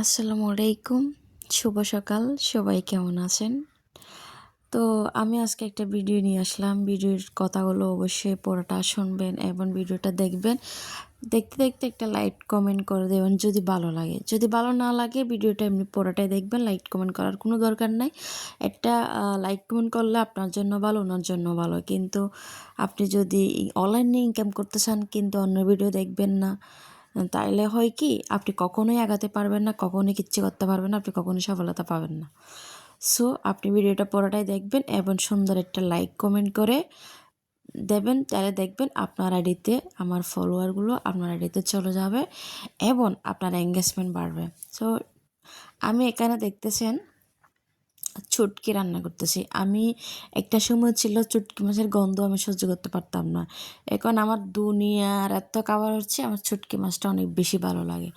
আসসালামু আলাইকুম, শুভ সকাল। সবাই কেমন আছেন? তো আমি আজকে একটা ভিডিও নিয়ে আসলাম। ভিডিওর কথাগুলো অবশ্যই পুরোটা শুনবেন এবং ভিডিওটা দেখবেন। দেখতে, দেখতে একটা লাইক, কমেন্ট করে দেবেন যদি ভালো লাগে। যদি ভালো না লাগে ভিডিওটা এমনি পুরোটাই দেখবেন। লাইক, কমেন্ট করার কোনো দরকার নাই। একটা লাইক, কমেন্ট করলে আপনার জন্য ভালো, ওনার জন্য ভালো। কিন্তু আপনি যদি অনলাইনে ইনকাম করতে চান কিন্তু অন্য ভিডিও দেখবেন না, তাইলে হয় কি আপনি কখনোই আগাতে পারবেন না, কখনোই কিচ্ছু করতে পারবেন না, আপনি কখনোই সফলতা পাবেন না। সো আপনি ভিডিওটা পুরোটাই দেখবেন এবং সুন্দর একটা লাইক কমেন্ট করে দেবেন, তাহলে দেখবেন আপনার আইডিতে আমার ফলোয়ারগুলো আপনার আইডিতে চলে যাবে এবং আপনার এঙ্গেজমেন্ট বাড়বে। সো আমি এখানে দেখতেছেন চুটকি রান্না করতেছি। আমি একটা সময় ছিল চুটকি মাছের গন্ধ আমি সহ্য করতে পারতাম না। এখন আমার দুনিয়ার এত খাবার হচ্ছে, আমার চুটকি মাছটা অনেক বেশি ভালো লাগে।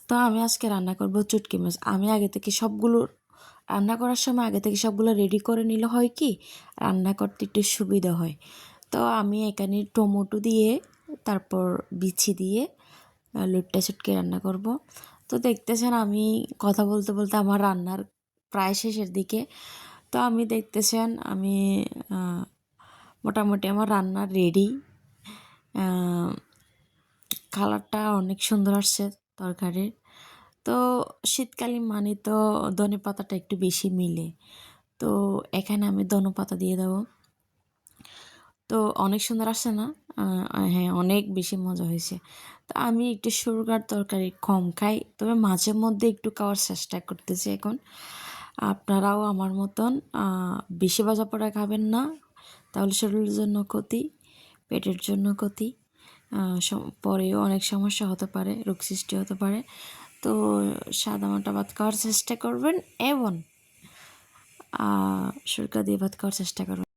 তো আমি আজকে রান্না করব চুটকি মাছ। আমি আগে থেকে সবগুলো রান্না করার সময় আগে থেকে সবগুলো রেডি করে নিলে হয় কি রান্না করতে একটু সুবিধা হয়। তো আমি এখানে টমেটো দিয়ে তারপর বিচি দিয়ে লুটটা চুটকি রান্না করব। তো দেখতেছেন আমি কথা বলতে বলতে আমার রান্নার প্রায় শেষের দিকে। তো আমি দেখতেছেন আমি মোটামুটি আমার রান্না রেডি। কালারটা অনেক সুন্দর আসছে তরকারির। তো শীতকালীন মানে তো ধনে পাতাটা একটু বেশি মিলে। তো এখানে আমি ধনে পাতা দিয়ে দেবো। তো অনেক সুন্দর আসছে না? হ্যাঁ, অনেক বেশি মজা হয়েছে। তো আমি একটু সুগার তরকারি কম খাই, তবে মাঝে মধ্যে একটু খাওয়ার চেষ্টা করতেছি এখন। আপনারাও আমার মতন বেশি ভাজা পোড়া খাবেন না, তাহলে শরীরের জন্য ক্ষতি, পেটের জন্য ক্ষতি। পরেও অনেক সমস্যা হতে পারে, রোগ সৃষ্টি হতে পারে। তো সাদামাটা ভাত খাওয়ার চেষ্টা করবেন এবং শুল্কা দিয়ে ভাত খাওয়ার চেষ্টা করবেন।